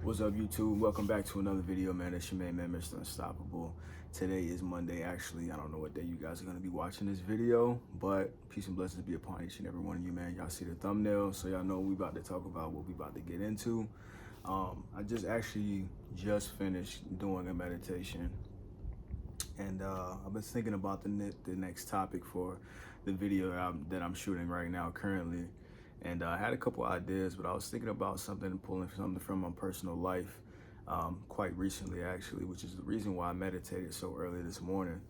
What's up, YouTube? Welcome back to another video, man. It's your main man, Mr. Unstoppable. Today is Monday. Actually, I don't know what day you guys are going to be watching this video, but peace and blessings be upon each and every one of you, man. Y'all see the thumbnail, so y'all know we about to talk about what we about to get into. I just finished doing a meditation, and I've been thinking about the next topic for the video that I'm shooting right now currently. And I had a couple ideas, but I was thinking about pulling something from my personal life quite recently, actually, which is the reason why I meditated so early this morning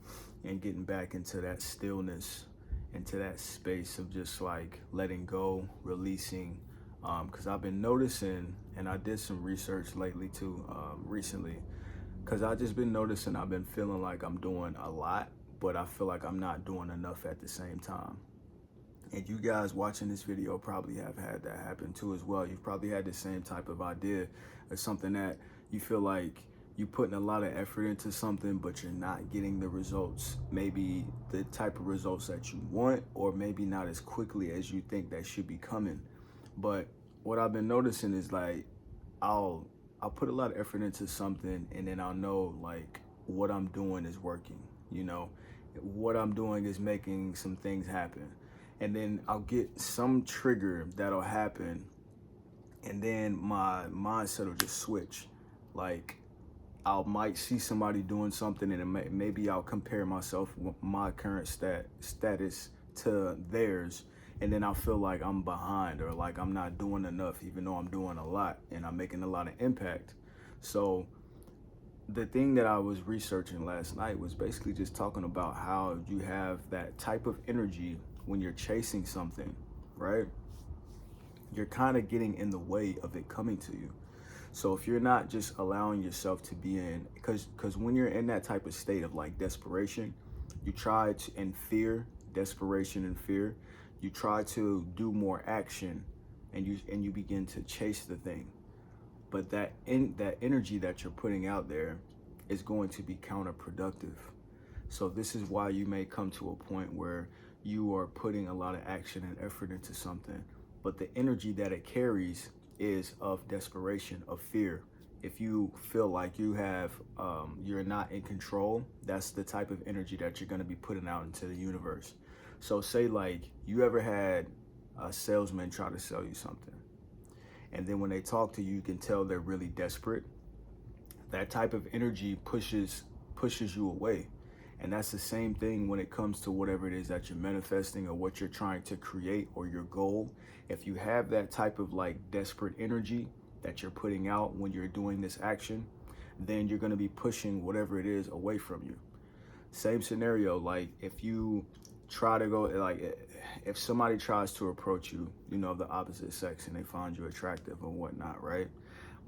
and getting back into that stillness, into that space of just like letting go, releasing. Because I've been noticing, and I did some research lately too, recently, because I've just been noticing I've been feeling like I'm doing a lot, but I feel like I'm not doing enough at the same time. And you guys watching this video probably have had that happen too as well. You've probably had the same type of idea or something that you feel like you're putting a lot of effort into something, but you're not getting the results, maybe the type of results that you want, or maybe not as quickly as you think that should be coming. But what I've been noticing is like, I'll put a lot of effort into something, and then I'll know like what I'm doing is working, what I'm doing is making some things happen. And then I'll get some trigger that'll happen, and then my mindset will just switch. Like, I might see somebody doing something, and maybe I'll compare myself with my current status to theirs, and then I'll feel like I'm behind or like I'm not doing enough, even though I'm doing a lot and I'm making a lot of impact. So the thing that I was researching last night was basically just talking about how you have that type of energy when you're chasing something, right? You're kind of getting in the way of it coming to you. So if you're not just allowing yourself to be in, because when you're in that type of state of like desperation, you try to, in fear, desperation and fear, you try to do more action, and you begin to chase the thing. But that energy that you're putting out there is going to be counterproductive. So this is why you may come to a point where you are putting a lot of action and effort into something, but the energy that it carries is of desperation, of fear. If you feel like you're not in control, that's the type of energy that you're going to be putting out into the universe. So say like you ever had a salesman try to sell you something, and then when they talk to you, you can tell they're really desperate. That type of energy pushes you away. And that's the same thing when it comes to whatever it is that you're manifesting or what you're trying to create or your goal. If you have that type of like desperate energy that you're putting out when you're doing this action, then you're going to be pushing whatever it is away from you. Same scenario, like if you try to go, like if somebody tries to approach you, of the opposite sex, and they find you attractive or whatnot, right?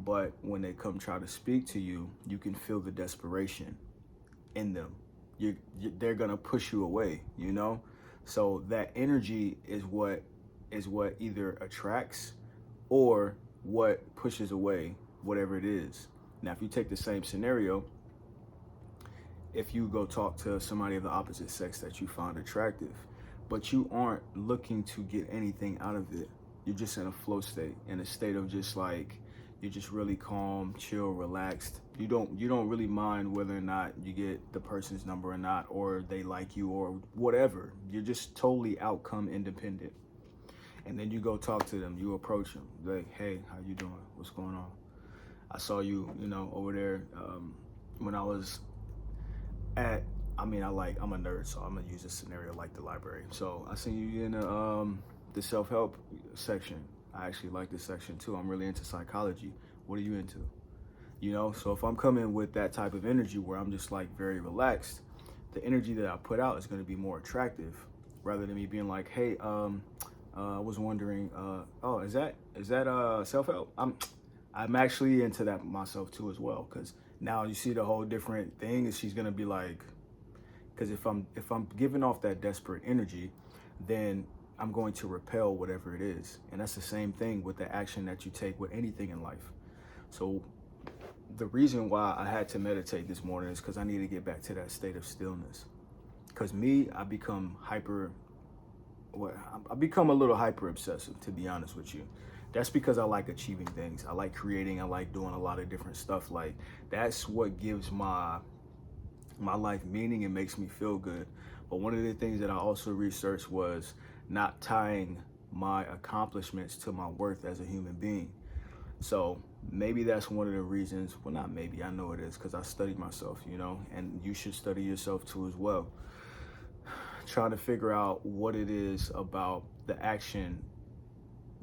But when they come try to speak to you, you can feel the desperation in them. They're gonna push you away, So that energy is what either attracts or what pushes away whatever it is. Now, if you take the same scenario, if you go talk to somebody of the opposite sex that you find attractive, but you aren't looking to get anything out of it, you're just in a flow state, in a state of just like, you're just really calm, chill, relaxed. You don't really mind whether or not you get the person's number or not, or they like you or whatever. You're just totally outcome independent. And then you go talk to them, you approach them, like, hey, how you doing? What's going on? I saw you, over there when I was at, I'm a nerd, so I'm gonna use this scenario like the library. So I seen you in the self-help section. I actually like this section too. I'm really into psychology. What are you into? So if I'm coming with that type of energy where I'm just like very relaxed, the energy that I put out is going to be more attractive, rather than me being like, hey, I was wondering, oh, is that self-help? I'm actually into that myself too as well, because now you see the whole different thing is she's going to be like, because if I'm giving off that desperate energy, then I'm going to repel whatever it is. And that's the same thing with the action that you take with anything in life. So the reason why I had to meditate this morning is because I need to get back to that state of stillness. Because I become a little hyper obsessive, to be honest with you. That's because I like achieving things. I like creating. I like doing a lot of different stuff. Like, that's what gives my life meaning and makes me feel good. But one of the things that I also researched was not tying my accomplishments to my worth as a human being. So maybe that's one of the reasons. Well, not maybe, I know it is, because I studied myself, and you should study yourself too as well. Trying to figure out what it is about the action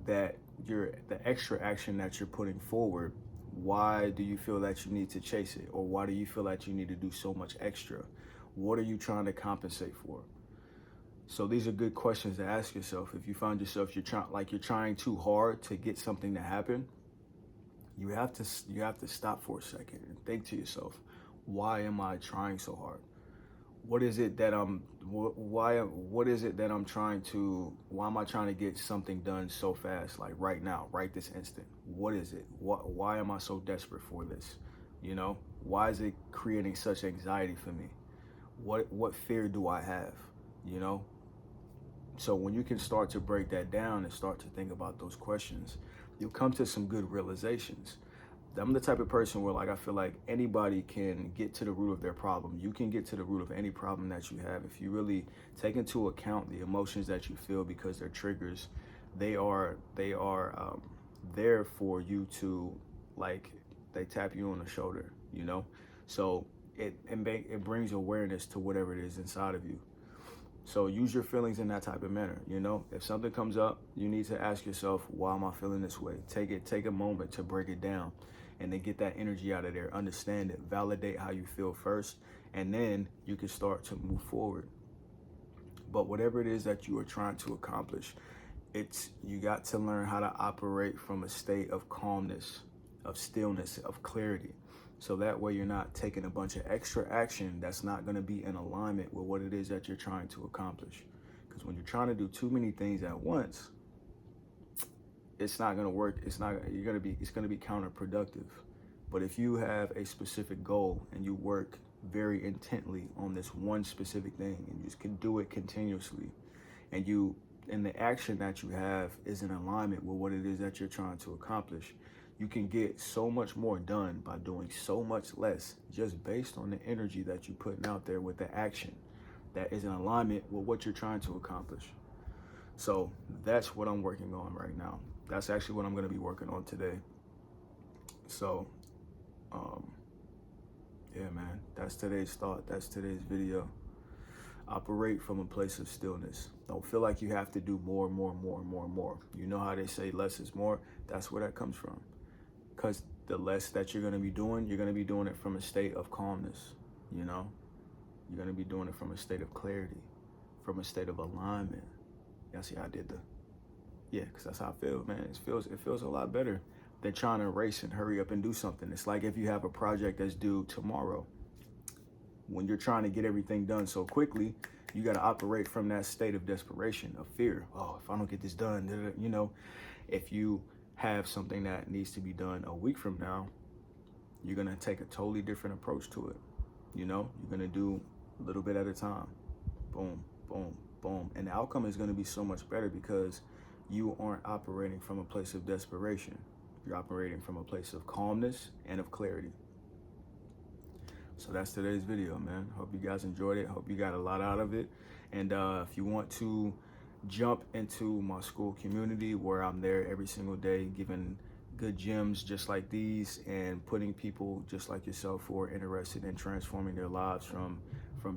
that the extra action that you're putting forward. Why do you feel that you need to chase it? Or why do you feel that you need to do so much extra? What are you trying to compensate for? So these are good questions to ask yourself. If you find yourself you're trying too hard to get something to happen, you have to stop for a second and think to yourself, why am I trying so hard? What is it that why am I trying to get something done so fast, like right now, right this instant? What is it? Why am I so desperate for this? Why is it creating such anxiety for me? What fear do I have? So when you can start to break that down and start to think about those questions, you'll come to some good realizations. I'm the type of person where, like, I feel like anybody can get to the root of their problem. You can get to the root of any problem that you have if you really take into account the emotions that you feel, because they're triggers. They are there for you to, like, they tap you on the shoulder, So it brings awareness to whatever it is inside of you. So use your feelings in that type of manner. If something comes up, you need to ask yourself, why am I feeling this way? Take a moment to break it down and then get that energy out of there. Understand it, validate how you feel first, and then you can start to move forward. But whatever it is that you are trying to accomplish, you got to learn how to operate from a state of calmness, of stillness, of clarity. So that way you're not taking a bunch of extra action that's not going to be in alignment with what it is that you're trying to accomplish. Because when you're trying to do too many things at once, it's not going to work. It's going to be counterproductive. But if you have a specific goal and you work very intently on this one specific thing, and you just can do it continuously, and the action that you have is in alignment with what it is that you're trying to accomplish, you can get so much more done by doing so much less, just based on the energy that you're putting out there with the action that is in alignment with what you're trying to accomplish. So that's what I'm working on right now. That's actually what I'm going to be working on today. So, yeah, man, that's today's thought. That's today's video. Operate from a place of stillness. Don't feel like you have to do more. You know how they say less is more? That's where that comes from. Because the less that you're going to be doing it from a state of calmness, You're going to be doing it from a state of clarity, from a state of alignment. Y'all see how I did because that's how I feel, man. It feels a lot better than trying to race and hurry up and do something. It's like if you have a project that's due tomorrow. When you're trying to get everything done so quickly, you got to operate from that state of desperation, of fear. Oh, if I don't get this done, if you have something that needs to be done a week from now, you're going to take a totally different approach to it. You're going to do a little bit at a time. Boom, boom, boom. And the outcome is going to be so much better because you aren't operating from a place of desperation. You're operating from a place of calmness and of clarity. So that's today's video, man. Hope you guys enjoyed it. Hope you got a lot out of it. And if you want to jump into my Skool community, where I'm there every single day giving good gems just like these and putting people just like yourself who are interested in transforming their lives from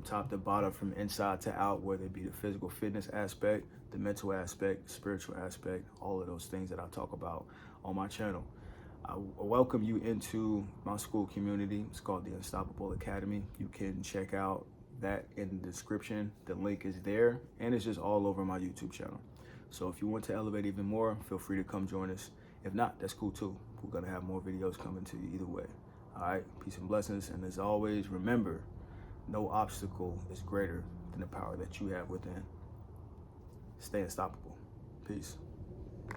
top to bottom, from inside to out, whether it be the physical fitness aspect, the mental aspect, the spiritual aspect, all of those things that I talk about on my channel. I welcome you into my Skool community. It's called the Unstoppable Academy. You can check out that in the description. The link is there, and it's just all over my YouTube channel. So if you want to elevate even more, feel free to come join us. If not, that's cool too. We're gonna have more videos coming to you either way. All right, peace and blessings. And as always, remember, no obstacle is greater than the power that you have within. Stay unstoppable. Peace.